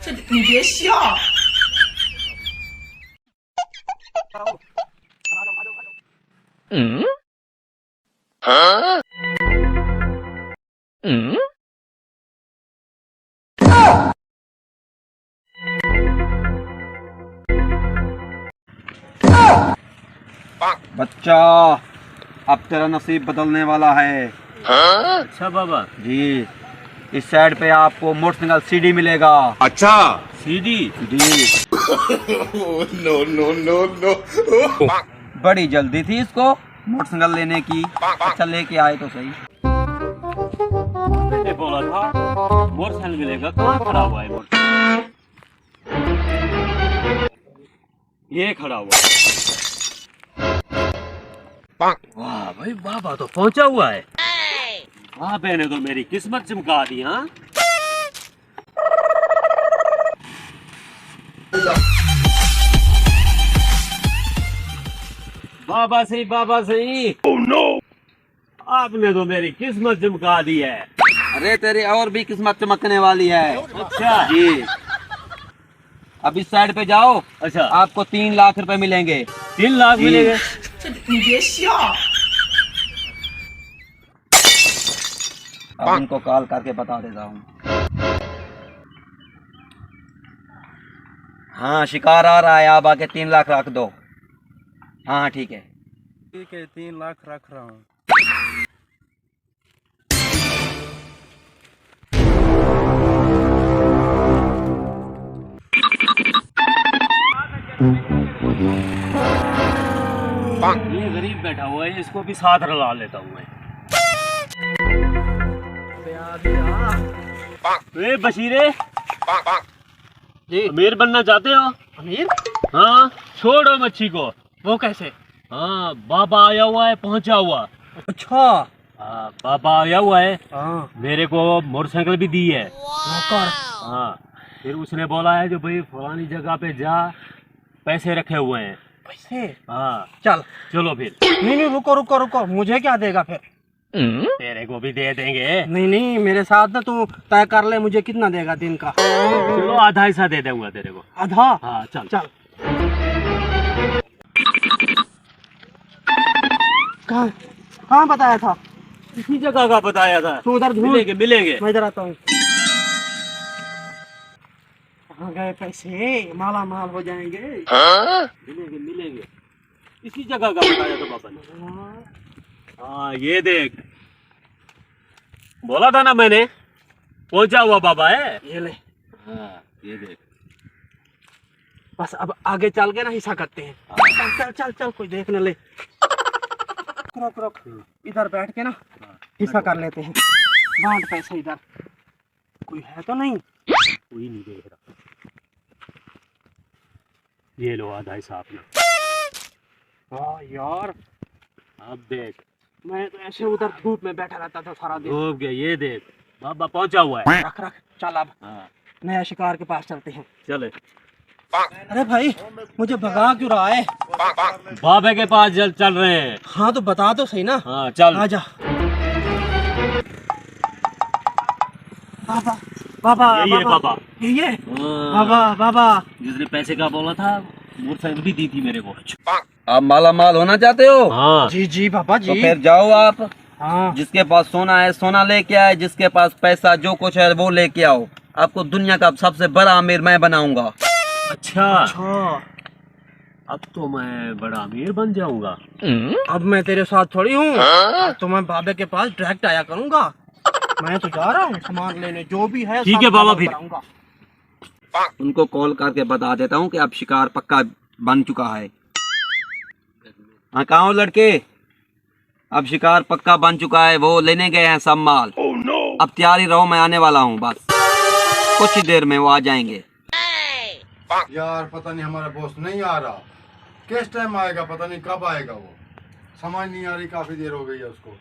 你别笑。嗯嗯。बच्चा अब तेरा नसीब बदलने वाला है। अच्छा बाबा। जी, इस साइड पे आपको मोटरसाइकिल सीडी मिलेगा। अच्छा सीडी। जी नो नो नो नो। बड़ी जल्दी थी इसको मोटरसाइकिल लेने की। अच्छा लेके आए तो सही। मैंने बोला था मोटरसाइकिल मिलेगा, कहाँ खड़ा हुआ है मोटरसाइकिल? ये खड़ा हुआ है। वाह भाई, बाबा तो पहुंचा हुआ है। बाबे ने तो मेरी किस्मत चमका दी। हाँ बाबा सही, बाबा सही। oh, no! आपने तो मेरी किस्मत चमका दी है। अरे तेरी और भी किस्मत चमकने वाली है। अच्छा जी, अब इस साइड पे जाओ। अच्छा, आपको 3 लाख रुपए मिलेंगे। 3 लाख जी। मिलेंगे। 你别笑。 अब उनको कॉल करके बता देता हूँ। हाँ शिकार आ रहा है, आप आके 3 लाख रख दो। हाँ हाँ ठीक है। ठीक है, 3 लाख रख रहा हूँ। ये गरीब बैठा हुआ है, इसको भी साथ रला लेता हूँ मैं। ए बशीरे जी, अमीर बनना चाहते हो? अमीर? हाँ, छोड़ो मच्छी को। वो कैसे? हाँ, बाबा आया हुआ है, पहुंचा हुआ। अच्छा। हाँ, बाबा आया हुआ है। हाँ, मेरे को मोटरसाइकिल भी दी है। नौकर। हाँ, फिर उसने बोला है जो भाई फलानी जगह पे जा, पैसे रखे हुए हैं। पैसे? हाँ चल। चलो फिर। नहीं नहीं, रुको रुको रुको, मुझे क्या देगा फिर? तेरे को भी दे देंगे। नहीं नहीं, मेरे साथ ना तू तय कर ले, मुझे कितना देगा दिन का? चलो आधा हिस्सा दे दूंगा तेरे को। आधा? हाँ चल चल। कहाँ कहाँ बताया था? इसी जगह का बताया था। तू उधर ढूंढ। मिलेंगे मिलेंगे। मैं इधर आता हूँ। कहाँ गए पैसे? माला माल हो जाएंगे। मिलेंगे मिलेंगे। इसी जगह का बताया था पापा ने। हाँ ये देख, बोला था ना मैंने, पहुंचा हुआ बाबा है। ये ले। हाँ ये देख। बस अब आगे चल के ना हिस्सा करते हैं। चल चल चल चल, कोई देख न ले। रुक रुक, इधर बैठ के ना हिस्सा कर लेते हैं। बांट पैसे इधर। कोई है तो नहीं? कोई नहीं देख रहा। ये लो आधा हिस्सा अपना। हाँ यार, अब देख। मैं तो ऐसे उधर धूप में बैठा रहता था सारा दिन। डूब गया। ये देख, बाबा पहुंचा हुआ है। रख रख, चल अब हाँ नया शिकार के पास चलते हैं। चले। अरे भाई, मुझे भगा क्यों रहा है? बाबे के पास चल रहे हैं। हाँ तो बता तो सही ना। हाँ चल। आजा। बाबा बाबा यही है बाबा। यही है हाँ, बाबा। बाबा जिसने पैसे का बोला था, मोटरसाइकिल भी दी थी मेरे को। आप माला माल होना चाहते हो? हाँ जी जी बाबा तो जी। फिर जाओ आप। हाँ जिसके पास सोना है सोना लेके आए, जिसके पास पैसा जो कुछ है वो लेके आओ। आपको दुनिया का सबसे बड़ा अमीर मैं बनाऊंगा। अच्छा, अच्छा, अब तो मैं बड़ा अमीर बन जाऊंगा। अब मैं तेरे साथ थोड़ी हूँ। अब तो मैं बाबे के पास डायरेक्ट आया करूँगा। मैं तो जा रहा हूँ सामान लेने, जो भी है ठीक सब है बाबा, खत्म फिर। कराऊंगा। उनको कॉल करके बता देता हूँ कि अब शिकार पक्का बन चुका है। हाँ कहाँ हो लड़के? अब शिकार पक्का बन चुका है, वो लेने गए हैं सब माल। अब तैयारी रहो, मैं आने वाला हूँ। बस कुछ ही देर में वो आ जाएंगे। यार पता नहीं हमारा बॉस नहीं आ रहा, किस टाइम आएगा, पता नहीं कब आएगा। वो समझ नहीं आ रही, काफी देर हो गई है उसको।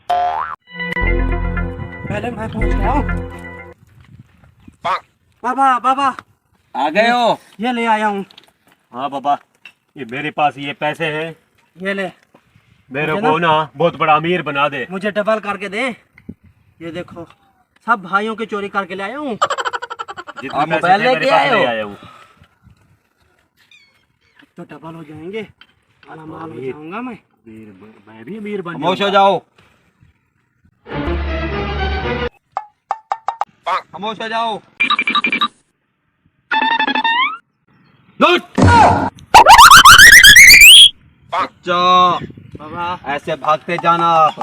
पहले मैं पहुँच गया हूँ। बाबा बाबा, आ गए हो? ये ले आया हूँ। हाँ बाबा, ये मेरे पास ये पैसे हैं। ये ले, मेरे मुझे को ना बहुत बड़ा अमीर बना दे। मुझे डबल करके दे। ये देखो, सब भाइयों की चोरी करके ले आया हूँ। जितने आप पैसे मोबाइल थे मेरे लेके पास आए ले हो? आया वो। तो डबल हो जाएंगे, माला माल हो जाऊंगा मैं। मैं भी अमीर बन खामोश हो जाऊंगा। जाओ, खामोश हो जाओ। अच्छा, बाबा ऐसे भागते जाना आप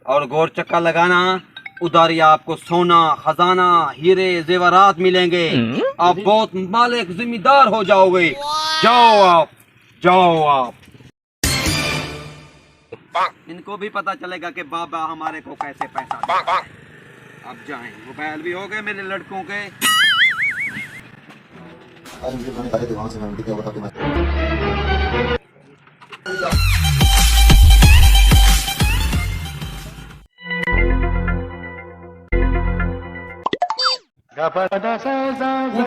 और गोर चक्का लगाना, उधर ही आपको सोना, खजाना, हीरे, जेवरात मिलेंगे। आप बहुत मालिक जिम्मेदार हो जाओगे। जाओ आप, जाओ आप। इनको भी पता चलेगा कि बाबा हमारे को कैसे पैसा देता है। अब जाएं, मोबाइल भी हो गए मेरे लड़कों के।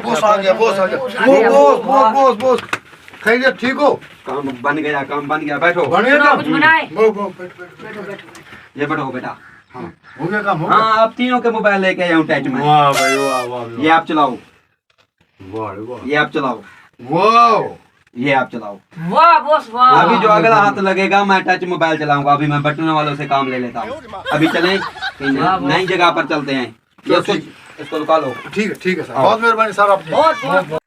बॉस आ गया, बॉस आ गया। बॉस बॉस बॉस बॉस, खैरियत, ठीक हो? काम बन गया, काम बन गया। बैठो, बन गया काम? कुछ बनाए। ये बैठो बेटा। हाँ, हो गया काम, हो गया। हाँ, आप तीनों के मोबाइल लेके आया हूँ टच में। वाह भाई वाह वाह ये आप चलाओ, वाह वाह ये आप चलाओ, वाह। ये आप चलाओ। वाह बॉस वाह। अभी जो अगला हाथ लगेगा मैं टच मोबाइल चलाऊंगा। अभी मैं बटन वालों से काम ले लेता हूँ। अभी चलें, नई जगह पर चलते हैं। ये इसको लुका लो। ठीक है सर, बहुत मेहरबानी सर आपकी। बहुत बहुत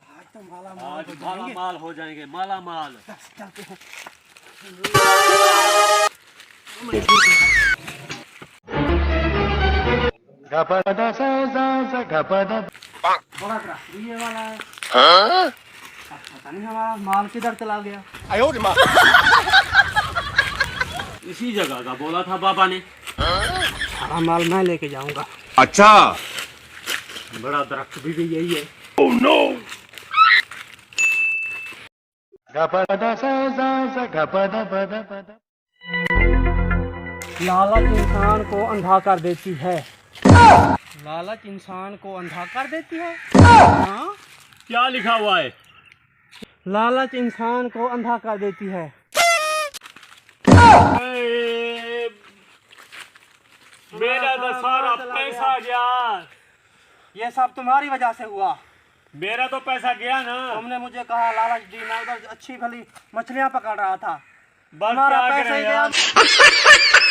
आज माला माल हो जाएंगे, माला माल। बड़ा ट्रक ये वाला है। पता नहीं हमारा माल किधर चला गया। इसी जगह का बोला था बाबा ने। सारा माल मैं लेके जाऊंगा। अच्छा, बड़ा दरख्त भी यही है। लालच इंसान को अंधा कर देती है। लालच इंसान को अंधा कर देती है। हाँ? क्या लिखा हुआ है? लालच इंसान को अंधा कर देती है। मेरा तो सारा पैसा गया। ये सब तुम्हारी वजह से हुआ। मेरा तो पैसा गया ना। तुमने मुझे कहा लालच दी, मैं उधर अच्छी भली मछलियां पकड़ रहा था। बस तुम्हारा क्या पैसा करें ही यार। गया।